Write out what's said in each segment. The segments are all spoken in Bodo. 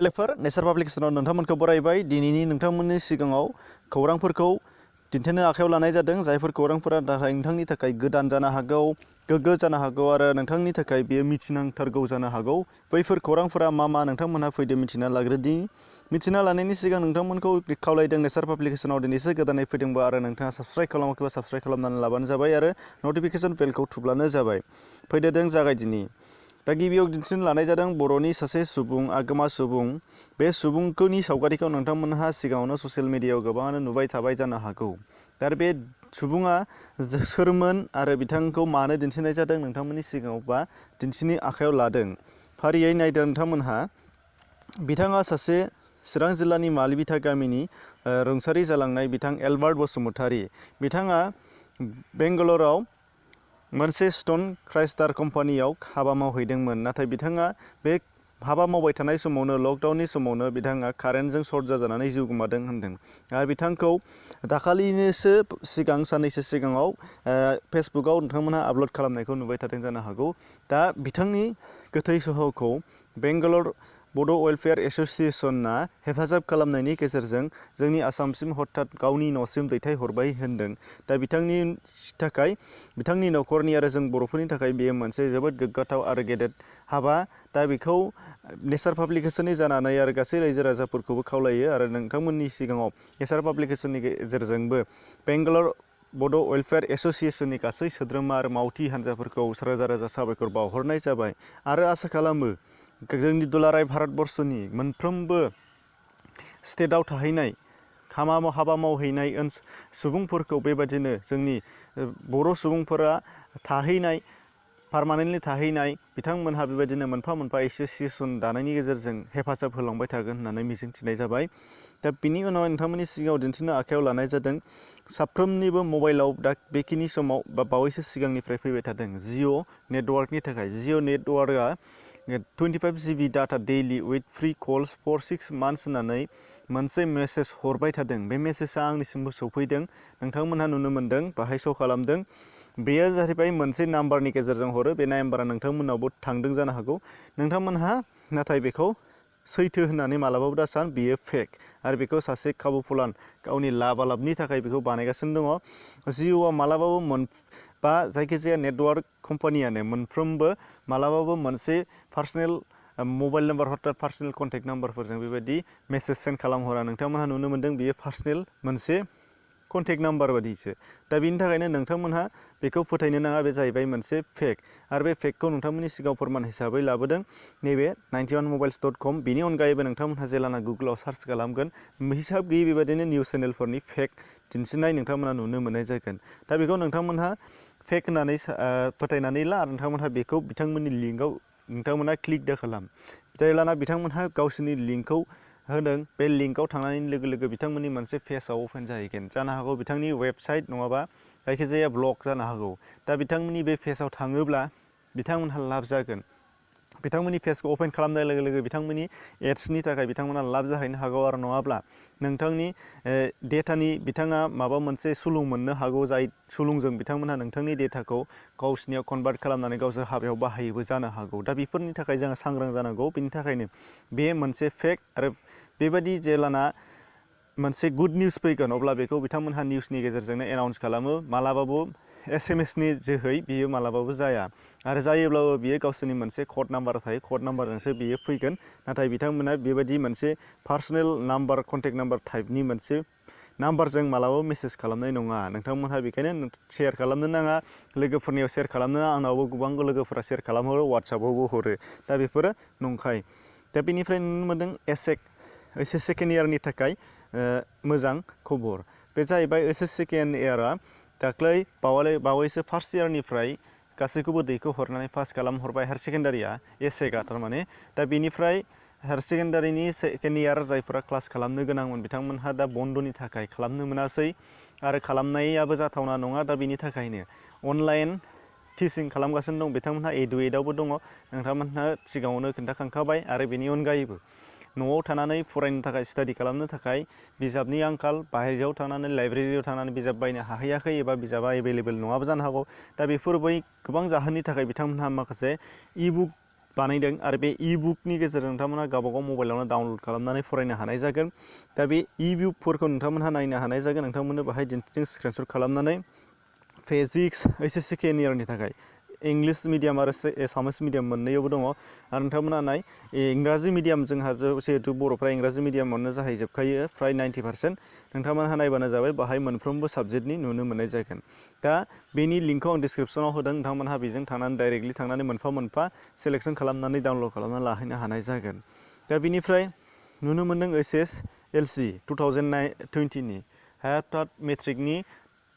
लेफोर नेचार पाब्लिकेशनाव नोंथांमोनखौ बरायबाय दिनैनि नोंथांमोननि सिगाङाव खौरांफोरखौ दिन्थिनो आखायाव लानाय जादों जायफोर खौरांफोरा नोंथांनि थाखाय गोदान जानो हागौ गोग्गो जानो हागौ आरो नोंथांनि थाखाय बेयो मिथिनांथारगौ जानो हागौ बैफोर खौरांफोरा मा नोंथांमोनहा फैदो मिथिना लाग्रोदि मिथिना लानायनि सिगां नोंथांमोनखौ खावलायदों नेचार पाब्लिकेशनाव दिनैसो गोदानै फैदोंबा आरो नोंथाङा साबस्क्राइब खालामाखैबा साबस्क्राइब खालामनानै लाबानो जाबाय आरो नटिफिकेशन बेलखौ थुब्लानो जाबाय फैदो जों जागायदिनि दा गिबियाव दिन्थिनो लानाय जादों बर'नि सासे सुबुं आगोमा सुबुं बे सुबुंनि सावगारिखौ नोंथांमोनहा सिगाङावनो ससियेल मिडियायाव गोबाङानो नुबाय थाबाय जानो हागौ दा बे सुबुङा सोरमोन आरो बिथांखौ मानो दिन्थिनाय जादों नोंथांमोननि सिगाङाव बा दिन्थिनो आखायाव लादों फारियै नायदों नोंथांमोनहा बिथाङा सासे चिरां जिल्लानि मालिबिथा गामिनि रुंसारि जालांनाय बिथां एलबार्ट बसुमतारी बिथाङा बेंगालराव मोनसे स्टन क्राइस्टार कम्पानियाव हाबा मावहैदोंमोन नाथाय बिथाङा बे हाबा मावबाय थानाय समावनो लकडाउननि समावनो बिथाङा कारेन्टजों सर्ट जानानै जिउ गोमादों होनदों आरो बिथांखौ दाखालिनिसो सिगां साननैसो सिगाङाव फेसबुकाव नोंथांमोनहा आपल'ड खालामनायखौ नुबाय थादों जानो हागौ दा बिथांनि गोथै सह'खौ बेंगालर बड' वेलफेयार एस'सिएशना हेफाजाब खालामनायनि गेजेरजों जोंनि आसामसिम हथात गावनि न'सिम दैथायहरबाय होनदों दा बिथांनि थाखाय बिथांनि न'खरनि आरो जों बर'फोरनि थाखाय बेयो मोनसे जोबोद गोग्गाथाव आरो गेदेर हाबा दा बेखौ नेचार पाब्लिकेशननि जानानै आरो गासै रायजो राजाफोरखौबो खावलायो आरो नोंथांमोननि सिगाङाव नेचार पाब्लिकेशननि गेजेरजोंबो बेंगालर बड' वेलफेयार एस'सिएशननि गासै सोद्रोमा आरो मावथि हान्जाफोरखौ रोजा रोजा साबायखर बावहरनाय जाबाय आरो आसा खालामो जोंनि दुलाराय भारतबर्षनि मोनफ्रोमबो स्टेटआव थाहैनाय हाबा मावहैनाय सुबुंफोरखौ बेबादिनो जोंनि बर' सुबुंफोरा थाहैनाय पारमानेन्टलि थाहैनाय बिथांमोनहा बेबायदिनो मोनफा मोनफा एस'सिएशन दानायनि गेजेरजों हेफाजाब होलांबाय थागोन होननानै मिजिंथिनाय जाबाय दा बिनि उनाव नोंथांमोननि सिगाङाव दिन्थिनो आखायाव लानाय जादों साफ्रोमनिबो मबाइलाव दा बेखिनि समाव बा बावैसो सिगांनिफ्राय फैबाय थादों जिअ' नेटवार्कनि थाखाय जिअ' नेटवार्कआ 25 GB data daily with free calls for 6 months होननानै मोनसे मेसेज हरबाय थादों बे मेसेजआ आंनिसिमबो सौफैदों नोंथांमोनहा नुनो मोन्दों बाहाय श' खालामदों बेयो जाहैबाय मोनसे नाम्बारनि गेजेरजों हरो बे नाम्बारा नोंथांमोनावबो थांदों जानो हागौ नोंथांमोनहा नाथाय बेखौ सैथो होननानै मालाबाबो दा सान बियो फेक आरो बेखौ सासे खाबुफुलान गावनि लाबालाबनि थाखाय बेखौ बानायगासिनो दङ जिअ'आ मालाबाबो बा जायखिजाया नेटवार्क कम्पानियानो मोनफ्रोमबो मालाबाबो मोनसे पार्सनेल मबाइल नाम्बार हरता पार्सनेल कन्टेक्ट नाम्बारफोरजों बेबायदि मेसेज सेन्ड खालामहरा नोंथांमोनहा नुनो मोन्दों बियो पार्सनेल मोनसे कन्टेक्ट नाम्बार बादिसो दा बिनि थाखायनो नोंथांमोनहा बेखौ फोथायनो नाङा बे जाहैबाय मोनसे फेक आरो बे फेकखौ नोंथांमोननि सिगाङाव फोरमान हिसाबै लाबोदों नैबे 91mobiles.com बिनि अनगायैबो नोंथांमोनहा जेलाना गुगोलाव सार्च खालामगोन हिसाब गैयै बेबायदिनो निउस चेनेलफोरनि फेक दिन्थिनाय नोंथांमोनहा नुनो मोननाय जागोन दा बेखौ नोंथांमोनहा फेक होननानै फोथायनानै ला आरो नोंथांमोनहा बेखौ बिथांमोननि लिंकआव नोंथांमोनहा क्लिक दा खालाम जेलाना बिथांमोनहा गावसोरनि लिंकखौ होदों बे लिंकआव थांनायनि लोगो लोगो बिथांमोननि मोनसे पेजआव अपेन जाहैगोन जानो हागौ बिथांनि वेबसाइट नङाबा जायखिजाया ब्लग जानो हागौ दा बिथांमोननि बे पेजआव थाङोब्ला बिथांमोनहा लाब जागोन बिथांमोननि पेजखौ अपेन खालामनाय लोगो लोगो बिथांमोननि एड्सनि थाखाय बिथांमोना लाब जाहैनो हागौ आरो नङाब्ला नोंथांनि डेटानि बिथाङा माबा मोनसे सुलुं मोननो हागौ जाय सुलुंजों बिथांमोनहा नोंथांनि डेटाखौ गावसिनियाव कनभार्ट खालामनानै गावसोर हाबायाव बाहायोबो जानो हागौ दा बेफोरनि थाखाय जोङो सांग्रां जानांगौ बेनि थाखायनो बे मोनसे फेक आरो बेबायदि जेलाना मोनसे गुड निउस फैगोन अब्ला बेखौ बिथांमोनहा निउसनि गेजेरजोंनो एनाउन्स खालामो मालाबाबो SMS-नि जोहै बियो मालाबाबो जाया आरो जायोब्लाबो बियो गावसोरनि मोनसे कड नाम्बार थायो कड नाम्बारजोंसो बियो फैगोन नाथाय बिथांमोना बेबायदि मोनसे पार्सनेल नाम्बार कन्टेक्ट नाम्बार टाइपनि मोनसे नाम्बारजों मालाबाबो मेसेज खालामनाय नङा नोंथांमोनहा बेखायनो शेयार खालामनो नाङा लोगोफोरनियाव शेयार खालामनो नाङा आंनावबो गोबां लोगोफोरा शेयार खालामहरो वाट्सएपआवबो हरो दा बेफोरो नंखाय दा बेनिफ्राय नुनो मोन्दों ओइस एस सेकेन्ड इयारनि थाखाय मोजां खबर बे जाहैबाय ओइस एस सेकेन्ड इयारा दाख्लै बावैसो फार्स्ट इयारनिफ्राय गासैखौबो दैखौ हरनानै पास खालामहरबाय हायार सेकेन्डारिया एसेकआ थारमाने दा बेनिफ्राय हायार सेकेन्डारिनि सेकेन्ड इयार जायफोरा क्लास खालामनो गोनांमोन बिथांमोनहा दा बन्द'नि थाखाय खालामनो मोनासै आरो खालामनायाबो जाथावना नङा दा बेनि थाखायनो अनलाइन टिचिं खालामगासिनो दं बिथांमोनहा इडुएटआवबो दङ नोंथांमोनहा सिगाङावनो खोन्थाखांखाबाय आरो बेनि अनगायैबो न'आव थानानै फरायनो थाखाय स्टाडि खालामनो थाखाय बिजाबनि आंखाल बाहेरायाव थांनानै लाइब्रेरियाव थांनानै बिजाब बायनो हाहैयाखै एबा बिजाबा एभेलेबेल नङाबो जानो हागौ दा बेफोर बै गोबां जाहोननि थाखाय बिथांमोनहा माखासे इबुक बानायदों आरो बे इ-बुकनि गेजेरजों नोंथांमोनहा गावबागाव मबाइलावनो डाउनलड खालामनानै फरायनो हानाय जागोन। दा बे इ-बुकफोरखौ नोंथांमोनहा नायनो हानाय जागोन। नोंथांमोननो बाहाय दिन्थिदों स्क्रिनशट खालामनानै फिजिक्स एस-एस-सि सेकेन्ड इयारनि थाखाय इंलिश मिडियाम आरो एसामिस मिडियाम मोननैयावबो दङ आरो नोंथांमोनहा नाय इंराजि मिडियाम जोंहा जिहेथु बर'फ्रा इंराजि मिडियामावनो जाहैजोबखायो फ्राय 90%। नोंथांमोनहा नायबानो जाबाय बाहाय मोनफ्रोमबो साबजेक्टनि नुनो मोननाय जागोन। दा बेनि लिंकखौ आं डिसक्रिपसनाव होदों। नोंथांमोनहा बेजों थांनानै डाइरेक्टलि थांनानै मोनफा मोनफा सेलेक्सन खालामनानै डाउनलड खालामनानै लाहैनो हानाय जागोन। दा बेनिफ्राय नुनो मोनदों SSLC 2020नि हायार थार्ड मेट्रिकनि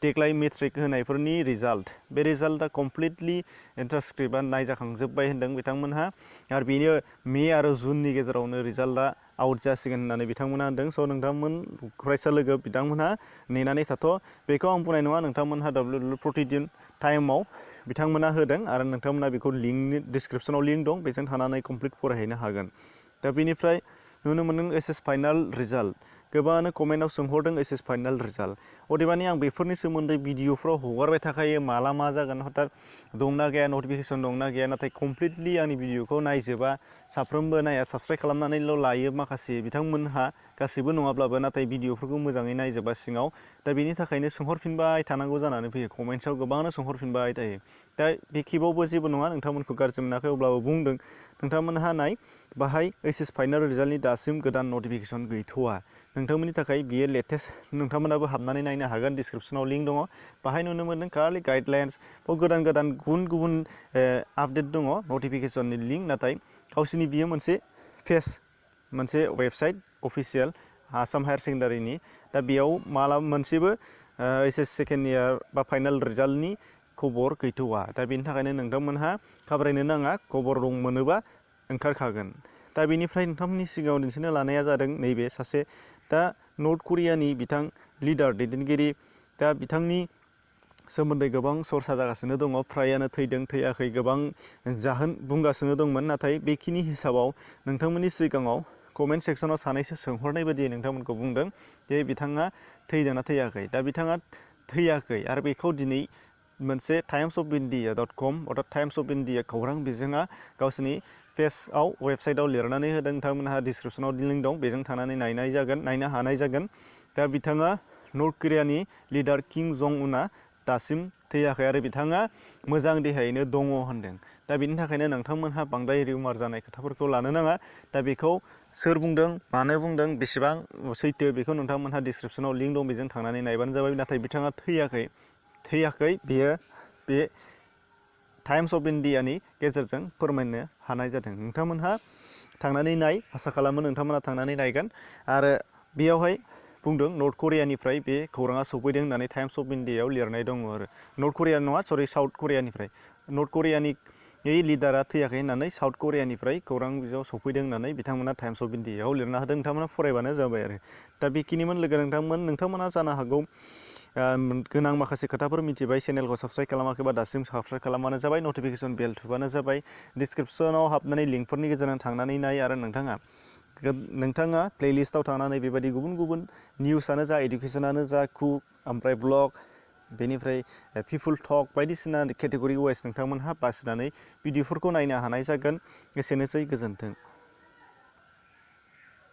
देग्लाय मेट्रिक होनायफोरनि रिजाल्ट। बे रिजाल्टआ कमप्लिटलि ट्रान्सक्रिप्टआ नायजाखांजोब्बाय होनदों बिथांमोनहा आरो बेनो मे आरो जुननि गेजेरावनो रिजाल्टआ आउट जासिगोन होननानै बिथांमोनहा होनदों। स' नोंथांमोन फरायसा लोगो बिथांमोनहा नेनानै थाथ'। बेखौ आं बुंनाय नङा, नोंथांमोनहा प्रतिदिन टाइमाव बिथांमोना होदों आरो नोंथांमोना बेखौ लिंकनि डिसक्रिपसनाव लिंक दं, बेजों थानानै कमप्लिट फरायहैनो हागोन। दा बेनिफ्राय नुनो मोनदों एस फाइनाल रिजाल्ट। गोबाङानो कमेन्टआव सोंहरदों एस फाइनाल रिजाल्ट। अदेबानि आं बेफोरनि सोमोन्दै भिडिअफ्राव हगारबाय थाखायो माला मा जागोन हथात दंना गैया, नटिफिकेसन दंना गैया, नाथाय कमप्लिटलि आंनि भिडिअखौ नायजोबा, साफ्रोमबो नाया, साबस्क्राइब खालामनानैल' लायो माखासे बिथांमोनहा, गासैबो नङाब्लाबो, नाथाय भिडिअफोरखौ मोजाङै नायजोबा सिङाव। दा बेनि थाखायनो सोंहरफिनबाय थानांगौ जानानै फैयो, कमेन्ट्सआव गोबाङानो सोंहरफिनबाय थायो। दा बे खेबावबो जेबो नङा, नोंथांमोनखौ गाज्रि मोनाखै, अब्लाबो बुंदों नोंथांमोनहा नाय बाहाय एस फाइनाल रिजाल्टनि दासिम गोदान नटिफिकेसन गैथ'वा। नोंथांमोननि थाखाय बियो लेटेस्ट, नोंथांमोनाबो हाबनानै नायनो हागोन, डिसक्रिपसनाव लिंक दङ। बाहाय नुनो मोनदों खालि गाइडलाइन्स, गोदान गोदान गुबुन गुबुन आपडेट दङ नटिफिकेसननि लिंक, नाथाय गावसोरनि बियो मोनसे पेज, मोनसे वेबसाइट अफिसियेल आसाम हायार सेकेन्डारिनि। दा बेयाव माला मोनसेबो एस सेकेन्ड इयार बा फाइनाल रिजाल्टनि खबर गैथ'वा। दा बेनि थाखायनो नोंथांमोनहा घाबरायनो नाङा, खबर दं मोनोबा ओंखारखागोन। दा बेनिफ्राय नोंथांमोननि सिगाङाव दिन्थिनो लानाया जादों नैबे सासे दा नर्थ करियानि बिथां लिडार, दैदेनगिरि। दा बिथांनि सोमोन्दै गोबां सरसा जागासिनो दङ, फ्रायानो थैदों थैयाखै गोबां जाहोन बुंगासिनो दंमोन। नाथाय बेखिनि हिसाबाव नोंथांमोननि सिगाङाव कमेन्ट सेक्सनाव सानैसो सोंहरनाय बायदियै नोंथांमोनखौ बुंदों जे बिथाङा थैदोंना थैयाखै। दा बिथाङा थैयाखै आरो बेखौ दिनै मोनसे timesofindia.com अर्थात टाइम्स अफ इन्डिया खौरां बिजोङा गावसोरनि पेजआव, वेबसाइटआव लिरनानै होदों। नोंथांमोनहा डिसक्रिपसनाव लिंक दं, बेजों थानानै नायनो हानाय जागोन। दा बिथाङा नर्थ करियानि लिडार किम जं उनआ दासिम थैयाखै आरो बिथाङा मोजां देहायैनो दङ होनदों। दा बेनि थाखायनो नोंथांमोनहा बांद्राय रिउमार जानाय खोथाफोरखौ लानो नाङा। दा बेखौ सोर बुंदों, मानो बुंदों, बेसेबां सैथो, बेखौ नोंथांमोनहा डिसक्रिपसनाव लिंक दं, बेजों थांनानै नायबानो जाबाय। नाथाय बिथाङा थैयाखै बेयो बे टाइम्स अफ इन्डियानि गेजेरजों फोरमायनो हानाय जादों। नोंथांमोनहा थांनानै नाय, आसा खालामो नोंथांमोनहा थांनानै नायगोन। आरो बेयावहाय बुंदों नर्थ करियानिफ्राय बे खौराङा सफैदों होननानै टाइम्स अफ इन्डियायाव लिरनाय दङ आरो। नर्थ करिया नङा, सरि, साउथ करियानिफ्राय। नर्थ करियानि लिडारा थैयाखै होननानै साउथ करियानिफ्राय खौरां बिजोङाव सफैदों होननानै बिथांमोना टाइम्स अफ इन्डियायाव लिरना होदों। नोंथांमोना फरायबानो जाबाय आरो। दा बेखिनिमोन लोगो नोंथांमोना जानो हागौ गोनां माखासे खोथाफोर मिथिबाय। चेनेलखौ साबस्क्राइब खालामाखैबा दासिम साबस्क्राइब खालामबानो जाबाय, नटिफिकेसन बेल थुबानो जाबाय। डिसक्रिपसनाव हाबनानै लिंकफोरनि गेजेरजों थांनानै नाय आरो नोंथाङा प्लेलिस्टआव थांनानै बेबायदि गुबुन गुबुन निउसआनो जा, इडुकेसनानो जा, कुक, ओमफ्राय ब्लग, बेनिफ्राय पिपुल टक बायदिसिना केटेगरि वाइज नोंथांमोनहा बासिनानै भिडिअफोरखौ नायनो हानाय जागोन। एसेनोसै, गोजोन्थों।